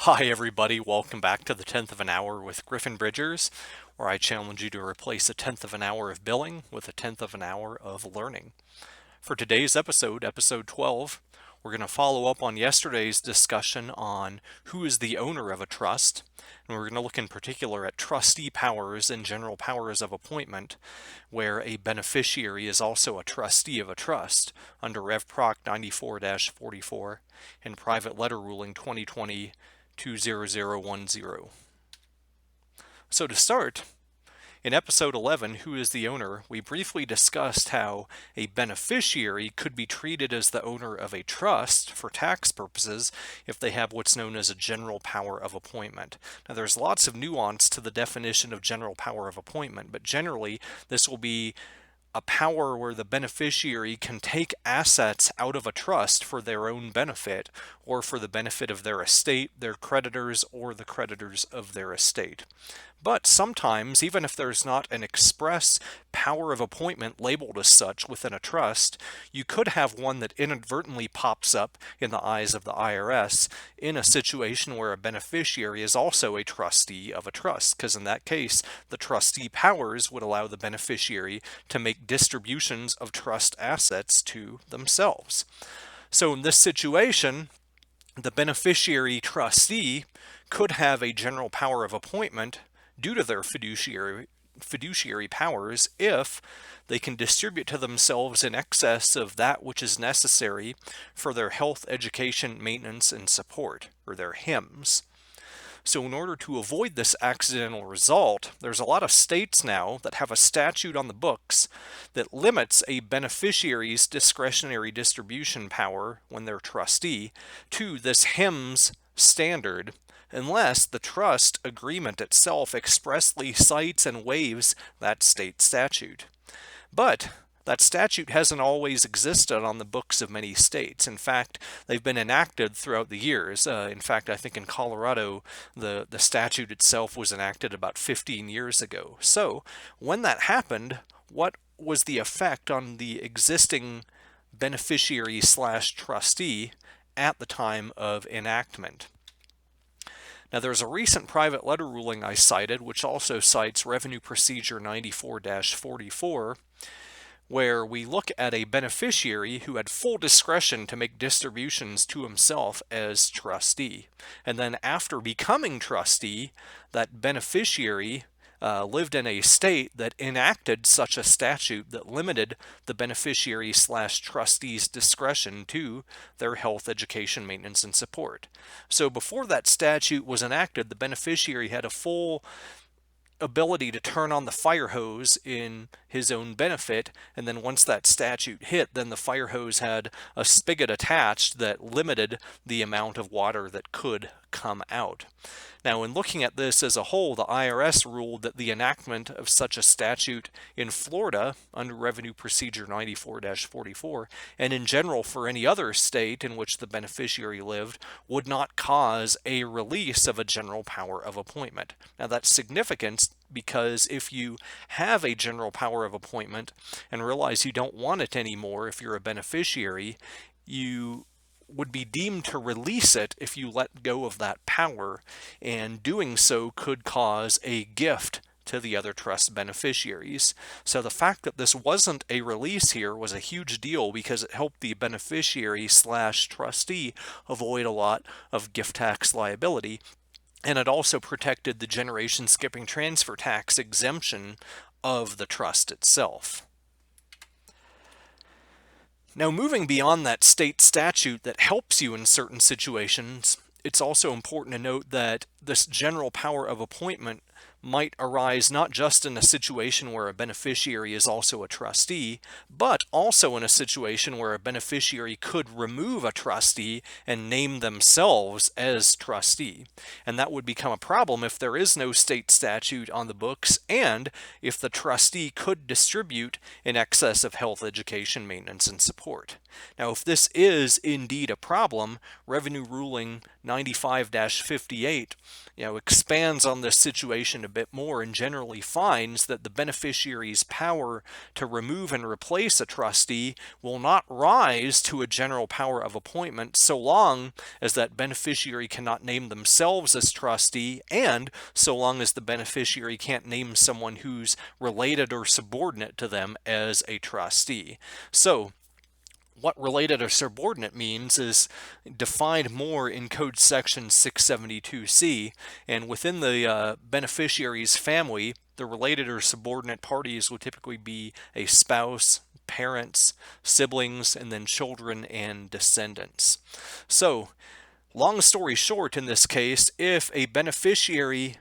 Hi everybody, welcome back to the 10th of an hour with Griffin Bridgers, where I challenge you to replace a 10th of an hour of billing with a 10th of an hour of learning. For today's episode, episode 12, we're going to follow up on yesterday's discussion on who is the owner of a trust, and we're going to look in particular at trustee powers and general powers of appointment, where a beneficiary is also a trustee of a trust under Rev Proc 94-44 and Private Letter Ruling 2020 20010. So to start, in episode 11, Who is the Owner, we briefly discussed how a beneficiary could be treated as the owner of a trust for tax purposes if they have what's known as a general power of appointment. Now there's lots of nuance to the definition of general power of appointment, but generally this will be a power where the beneficiary can take assets out of a trust for their own benefit or for the benefit of their estate, their creditors, or the creditors of their estate. But sometimes, even if there's not an express power of appointment labeled as such within a trust, you could have one that inadvertently pops up in the eyes of the IRS in a situation where a beneficiary is also a trustee of a trust, because in that case, the trustee powers would allow the beneficiary to make distributions of trust assets to themselves. So in this situation, the beneficiary trustee could have a general power of appointment due to their fiduciary powers if they can distribute to themselves in excess of that which is necessary for their health, education, maintenance, and support, or their HIMSS. So in order to avoid this accidental result, there's a lot of states now that have a statute on the books that limits a beneficiary's discretionary distribution power when they're trustee to this HIMSS standard, unless the trust agreement itself expressly cites and waives that state statute. But that statute hasn't always existed on the books of many states. In fact, they've been enacted throughout the years. In fact, I think in Colorado, the statute itself was enacted about 15 years ago. So when that happened, what was the effect on the existing beneficiary slash trustee at the time of enactment? Now there's a recent private letter ruling I cited, which also cites Revenue Procedure 94-44, where we look at a beneficiary who had full discretion to make distributions to himself as trustee. And then after becoming trustee, that beneficiary lived in a state that enacted such a statute that limited the beneficiary slash trustee's discretion to their health, education, maintenance, and support. So before that statute was enacted, the beneficiary had a full ability to turn on the fire hose in his own benefit, and then once that statute hit, then the fire hose had a spigot attached that limited the amount of water that could come out. Now, in looking at this as a whole, the IRS ruled that the enactment of such a statute in Florida under Revenue Procedure 94-44, and in general for any other state in which the beneficiary lived, would not cause a release of a general power of appointment. Now, that's significant because if you have a general power of appointment and realize you don't want it anymore if you're a beneficiary, you would be deemed to release it if you let go of that power, and doing so could cause a gift to the other trust beneficiaries. So the fact that this wasn't a release here was a huge deal because it helped the beneficiary slash trustee avoid a lot of gift tax liability, and it also protected the generation skipping transfer tax exemption of the trust itself. Now, moving beyond that state statute that helps you in certain situations, it's also important to note that this general power of appointment might arise not just in a situation where a beneficiary is also a trustee, but also in a situation where a beneficiary could remove a trustee and name themselves as trustee. And that would become a problem if there is no state statute on the books and if the trustee could distribute in excess of health, education, maintenance, and support. Now, if this is indeed a problem, Revenue Ruling 95-58 expands on this situation a bit more and generally finds that the beneficiary's power to remove and replace a trustee will not rise to a general power of appointment so long as that beneficiary cannot name themselves as trustee, and so long as the beneficiary can't name someone who's related or subordinate to them as a trustee. So what related or subordinate means is defined more in Code Section 672C, and within the beneficiary's family, the related or subordinate parties would typically be a spouse, parents, siblings, and then children and descendants. So, long story short, in this case, if a beneficiary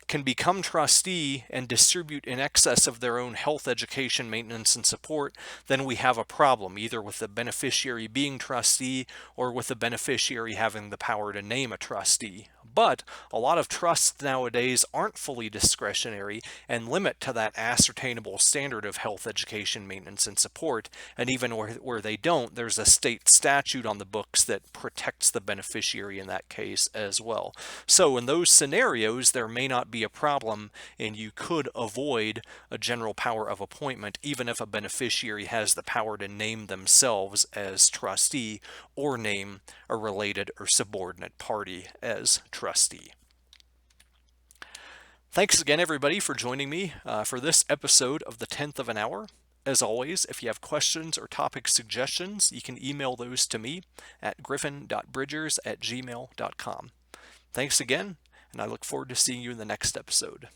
can become trustee and distribute in excess of their own health, education, maintenance, and support, then we have a problem, either with the beneficiary being trustee or with the beneficiary having the power to name a trustee. But a lot of trusts nowadays aren't fully discretionary and limit to that ascertainable standard of health, education, maintenance, and support. And even where they don't, there's a state statute on the books that protects the beneficiary in that case as well. So in those scenarios, there may not be a problem, and you could avoid a general power of appointment even if a beneficiary has the power to name themselves as trustee or name a related or subordinate party as trustee. Thanks again, everybody, for joining me for this episode of the 10th of an hour. As always, if you have questions or topic suggestions, you can email those to me at griffin.bridgers@gmail.com. Thanks again, and I look forward to seeing you in the next episode.